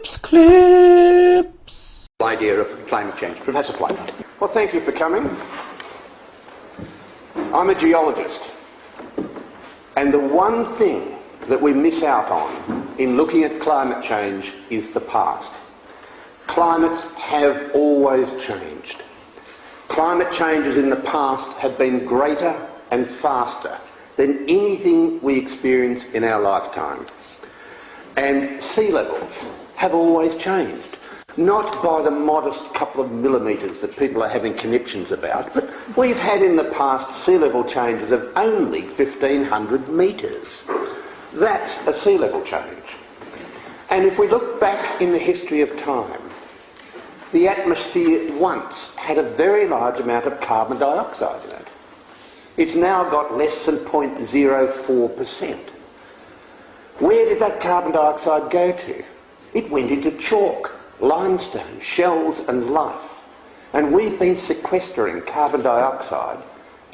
Clips. Idea of climate change. Professor Plimer. Well, thank you for coming. I'm a geologist, and the one thing that we miss out on in looking at climate change is the past. Climates have always changed. Climate changes in the past have been greater and faster than anything we experience in our lifetime. And sea levels have always changed. Not by the modest couple of millimetres that people are having conniptions about, but we've had in the past sea level changes of only 1,500 metres. That's a sea level change. And if we look back in the history of time, the atmosphere once had a very large amount of carbon dioxide in it. It's now got less than 0.04%. Where did that carbon dioxide go to? It went into chalk, limestone, shells and life. And we've been sequestering carbon dioxide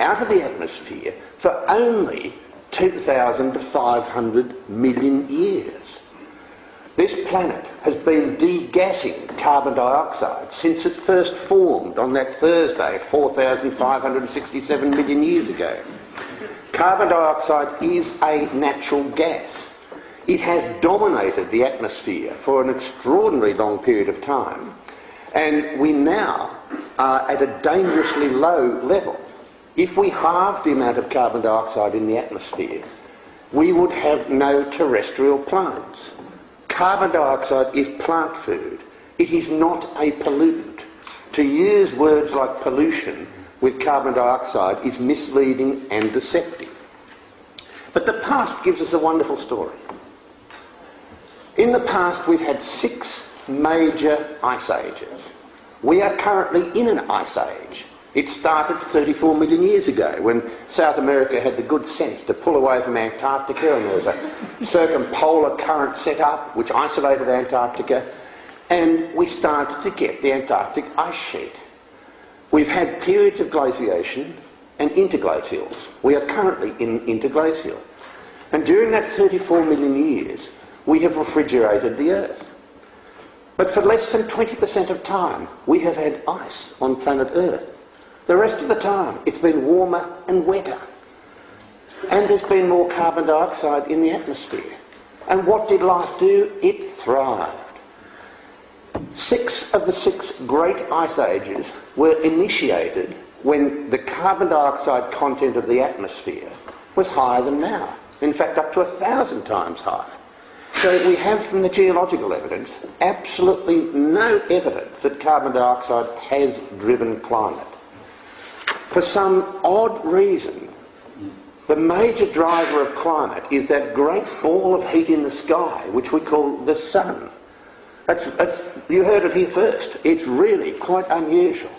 out of the atmosphere for only 2,500 million years. This planet has been degassing carbon dioxide since it first formed on that Thursday 4,567 million years ago. Carbon dioxide is a natural gas. It has dominated the atmosphere for an extraordinarily long period of time, and we now are at a dangerously low level. If we halved the amount of carbon dioxide in the atmosphere, we would have no terrestrial plants. Carbon dioxide is plant food. It is not a pollutant. To use words like pollution with carbon dioxide is misleading and deceptive. But the past gives us a wonderful story. In the past, we've had 6 major ice ages. We are currently in an ice age. It started 34 million years ago when South America had the good sense to pull away from Antarctica, and there was a circumpolar current set up which isolated Antarctica, and we started to get the Antarctic ice sheet. We've had periods of glaciation and interglacials. We are currently in interglacial. And during that 34 million years, we have refrigerated the Earth. But for less than 20% of time, we have had ice on planet Earth. The rest of the time, it's been warmer and wetter. And there's been more carbon dioxide in the atmosphere. And what did life do? It thrived. 6 of the 6 great ice ages were initiated when the carbon dioxide content of the atmosphere was higher than now. In fact, up to 1,000 times higher. So we have from the geological evidence absolutely no evidence that carbon dioxide has driven climate. For some odd reason, the major driver of climate is that great ball of heat in the sky, which we call the sun. You heard it here first. It's really quite unusual.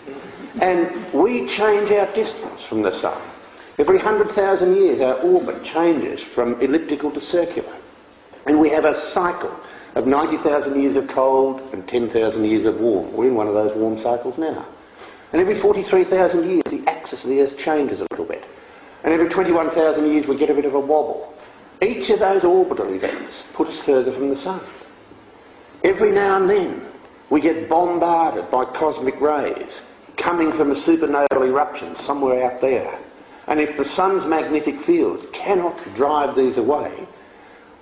And we change our distance from the sun. Every 100,000 years our orbit changes from elliptical to circular. And we have a cycle of 90,000 years of cold and 10,000 years of warm. We're in one of those warm cycles now. And every 43,000 years the axis of the Earth changes a little bit. And every 21,000 years we get a bit of a wobble. Each of those orbital events put us further from the sun. Every now and then we get bombarded by cosmic rays coming from a supernova eruption somewhere out there. And if the sun's magnetic field cannot drive these away,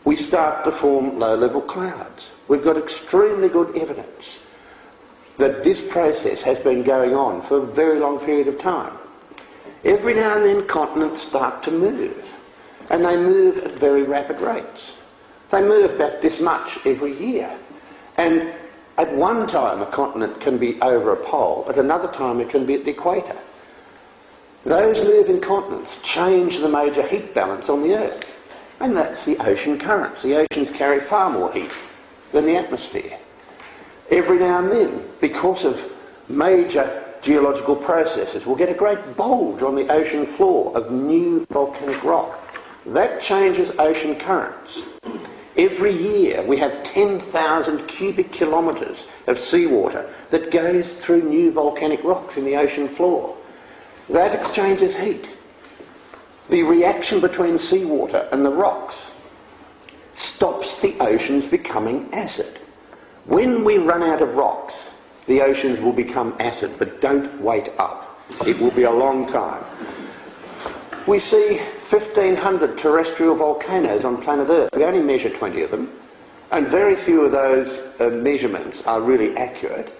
we start to form low-level clouds. We've got extremely good evidence that this process has been going on for a very long period of time. Every now and then continents start to move, and they move at very rapid rates. They move about this much every year. And at one time a continent can be over a pole, at another time it can be at the equator. Those moving continents change the major heat balance on the Earth. And that's the ocean currents. The oceans carry far more heat than the atmosphere. Every now and then, because of major geological processes, we'll get a great bulge on the ocean floor of new volcanic rock. That changes ocean currents. Every year we have 10,000 cubic kilometres of seawater that goes through new volcanic rocks in the ocean floor. That exchanges heat. The reaction between seawater and the rocks stops the oceans becoming acid. When we run out of rocks, the oceans will become acid, but don't wait up. It will be a long time. We see 1,500 terrestrial volcanoes on planet Earth. We only measure 20 of them, and very few of those measurements are really accurate,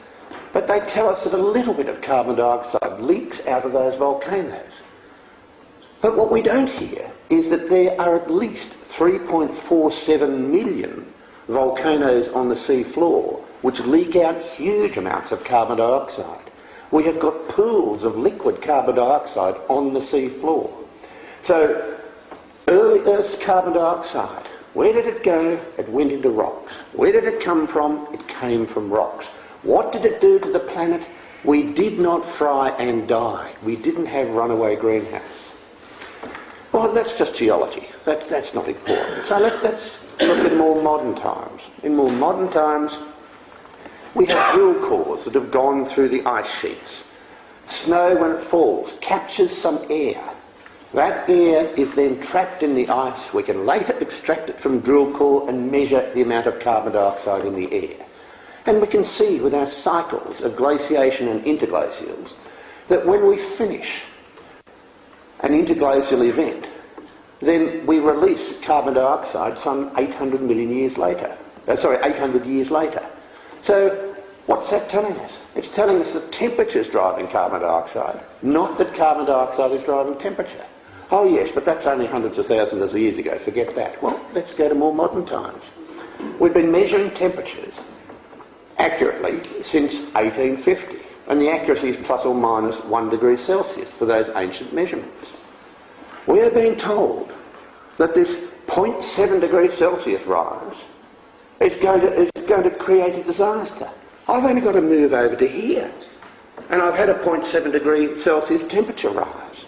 but they tell us that a little bit of carbon dioxide leaks out of those volcanoes. But what we don't hear is that there are at least 3.47 million volcanoes on the sea floor which leak out huge amounts of carbon dioxide. We have got pools of liquid carbon dioxide on the sea floor. So early Earth's carbon dioxide, where did it go? It went into rocks. Where did it come from? It came from rocks. What did it do to the planet? We did not fry and die. We didn't have runaway greenhouse. Well, that's just geology. That's not important. So let's look at more modern times. In more modern times, we have drill cores that have gone through the ice sheets. Snow, when it falls, captures some air. That air is then trapped in the ice. We can later extract it from drill core and measure the amount of carbon dioxide in the air. And we can see with our cycles of glaciation and interglacials that when we finish an interglacial event, then we release carbon dioxide some 800 years later. So what's that telling us? It's telling us that temperature is driving carbon dioxide, not that carbon dioxide is driving temperature. Oh yes, but that's only hundreds of thousands of years ago. Forget that. Well, let's go to more modern times. We've been measuring temperatures accurately since 1850, and the accuracy is plus or minus 1 degree Celsius for those ancient measurements. We are being told that this 0.7 degrees Celsius rise is going to create a disaster. I've only got to move over to here, and I've had a 0.7 degree Celsius temperature rise.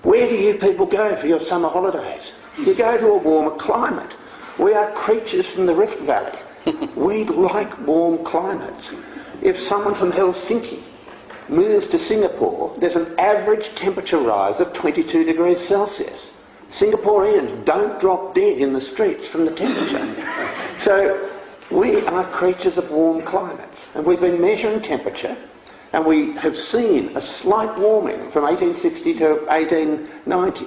Where do you people go for your summer holidays? You go to a warmer climate. We are creatures from the Rift Valley. We like warm climates. If someone from Helsinki moves to Singapore, there's an average temperature rise of 22 degrees Celsius. Singaporeans don't drop dead in the streets from the temperature. So we are creatures of warm climates, and we've been measuring temperature, and we have seen a slight warming from 1860 to 1890,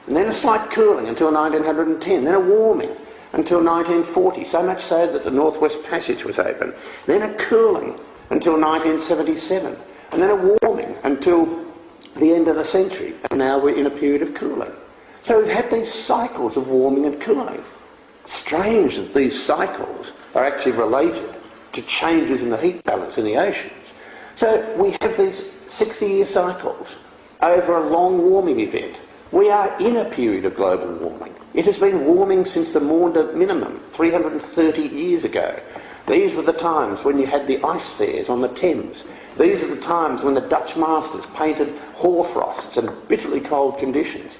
and then a slight cooling until 1910, then a warming until 1940, so much so that the Northwest Passage was open, then a cooling until 1977, and then a warming until the end of the century, and now we're in a period of cooling. So we've had these cycles of warming and cooling. Strange that these cycles are actually related to changes in the heat balance in the oceans. So we have these 60-year cycles over a long warming event. We are in a period of global warming. It has been warming since the Maunder minimum 330 years ago. These were the times when you had the ice fairs on the Thames. These are the times when the Dutch masters painted hoarfrosts and bitterly cold conditions.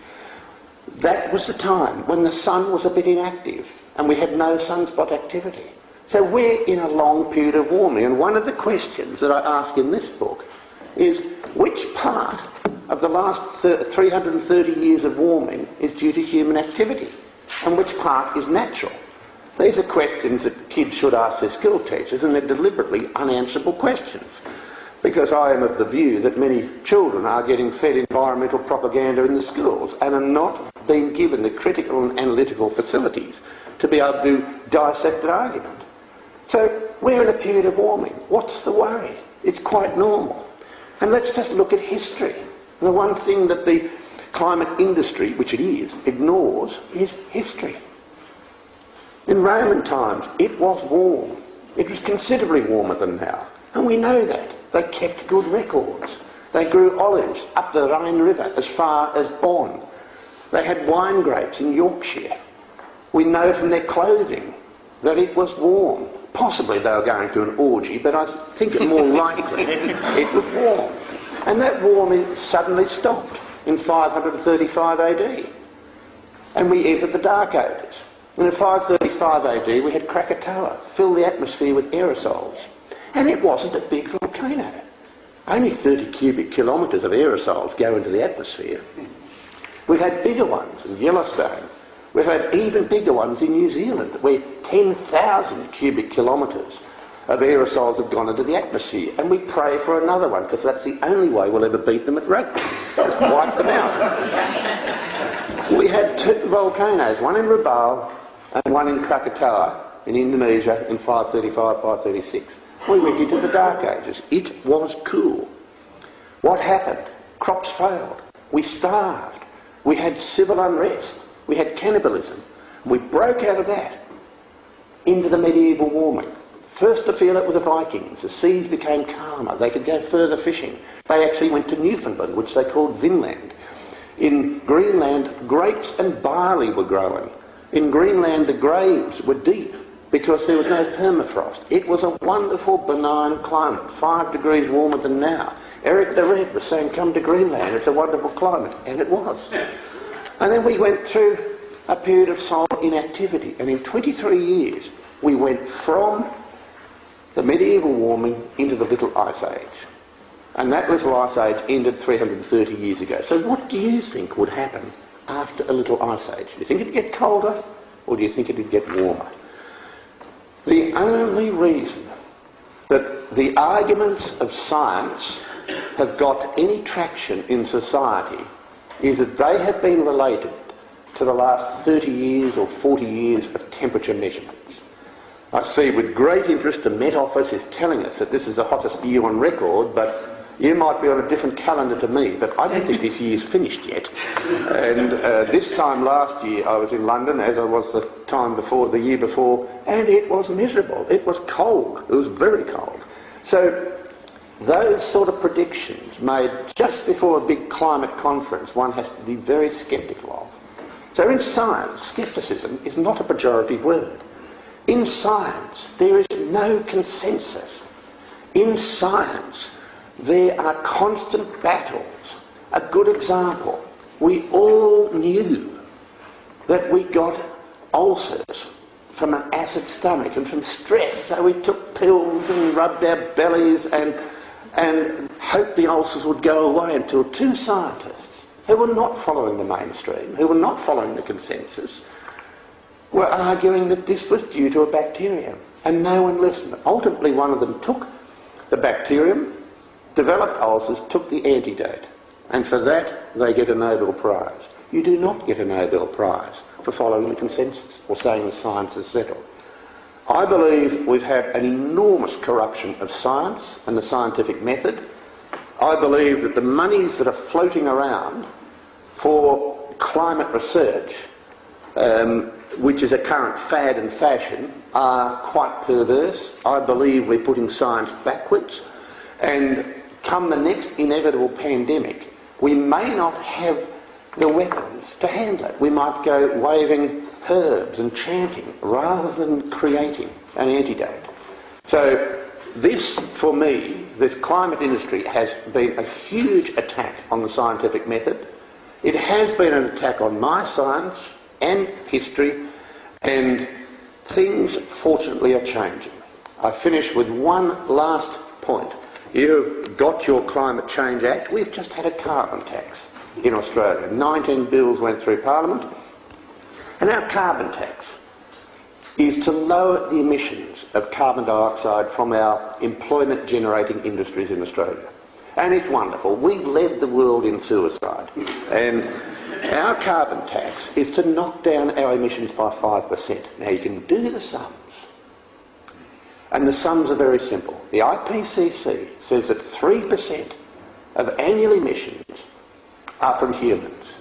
That was the time when the sun was a bit inactive and we had no sunspot activity. So we're in a long period of warming, and one of the questions that I ask in this book is which part of the last 330 years of warming is due to human activity and which part is natural? These are questions that kids should ask their school teachers, and they're deliberately unanswerable questions, because I am of the view that many children are getting fed environmental propaganda in the schools and are not being given the critical and analytical facilities to be able to dissect an argument. So we're in a period of warming. What's the worry? It's quite normal. And let's just look at history. The one thing that the climate industry, which it is, ignores is history. In Roman times, it was warm. It was considerably warmer than now. And we know that. They kept good records. They grew olives up the Rhine River as far as Bonn. They had wine grapes in Yorkshire. We know from their clothing that it was warm. Possibly they were going through an orgy, but I think it more likely it was warm. And that warming suddenly stopped in 535 AD. And we entered the Dark Ages. And in 535 AD we had Krakatoa fill the atmosphere with aerosols. And it wasn't a big volcano. Only 30 cubic kilometres of aerosols go into the atmosphere. We've had bigger ones in Yellowstone. We've had even bigger ones in New Zealand, where 10,000 cubic kilometres of aerosols have gone into the atmosphere, and we pray for another one, because that's the only way we'll ever beat them at rugby. Just wipe them out. We had 2 volcanoes, one in Rabaul and one in Krakatoa in Indonesia in 535, 536. We went into the Dark Ages. It was cool. What happened? Crops failed. We starved. We had civil unrest. We had cannibalism. We broke out of that into the medieval warming. First to feel it was the Vikings. The seas became calmer. They could go further fishing. They actually went to Newfoundland, which they called Vinland. In Greenland, grapes and barley were growing. In Greenland, the graves were deep because there was no permafrost. It was a wonderful, benign climate, 5 degrees warmer than now. Eric the Red was saying, come to Greenland, it's a wonderful climate, and it was. And then we went through a period of solar inactivity, and in 23 years, we went from the medieval warming into the Little Ice Age. And that Little Ice Age ended 330 years ago. So what do you think would happen after a Little Ice Age? Do you think it'd get colder, or do you think it'd get warmer? The only reason that the arguments of science have got any traction in society is that they have been related to the last 30 years or 40 years of temperature measurements. I see with great interest the Met Office is telling us that this is the hottest year on record, but you might be on a different calendar to me, but I don't think this year's finished yet. And this time last year I was in London, as I was the time before, the year before, and it was miserable. It was cold. It was very cold. So those sort of predictions made just before a big climate conference, one has to be very sceptical of. So in science, scepticism is not a pejorative word. In science, there is no consensus. In science, there are constant battles. A good example, we all knew that we got ulcers from an acid stomach and from stress, so we took pills and rubbed our bellies and hoped the ulcers would go away, until 2 scientists who were not following the mainstream, who were not following the consensus, were arguing that this was due to a bacterium, and no one listened. Ultimately, one of them took the bacterium, developed ulcers, took the antidote, and for that they get a Nobel Prize. You do not get a Nobel Prize for following the consensus or saying the science is settled. I believe we've had an enormous corruption of science and the scientific method. I believe that the monies that are floating around for climate research, which is a current fad and fashion, are quite perverse. I believe we're putting science backwards, and come the next inevitable pandemic, we may not have the weapons to handle it. We might go waving herbs and chanting rather than creating an antidote. So this, for me, this climate industry has been a huge attack on the scientific method. It has been an attack on my science and history, and things, fortunately, are changing. I finish with one last point. You've got your Climate Change Act. We've just had a carbon tax in Australia. 19 bills went through Parliament, and our carbon tax is to lower the emissions of carbon dioxide from our employment-generating industries in Australia. And it's wonderful. We've led the world in suicide. And our carbon tax is to knock down our emissions by 5%. Now, you can do the sums. And the sums are very simple. The IPCC says that 3% of annual emissions are from humans.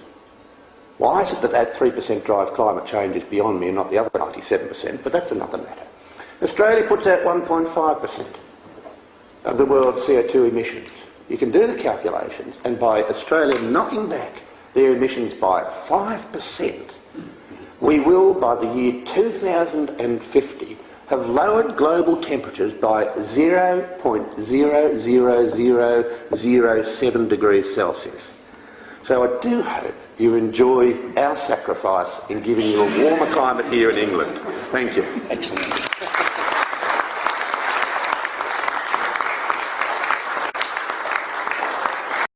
Why is it that that 3% drive climate change is beyond me and not the other 97%? But that's another matter. Australia puts out 1.5% of the world's CO2 emissions. You can do the calculations, and by Australia knocking back their emissions by 5%, we will, by the year 2050, have lowered global temperatures by 0.00007 degrees Celsius. So I do hope you enjoy our sacrifice in giving you a warmer climate here in England. Thank you. Excellent.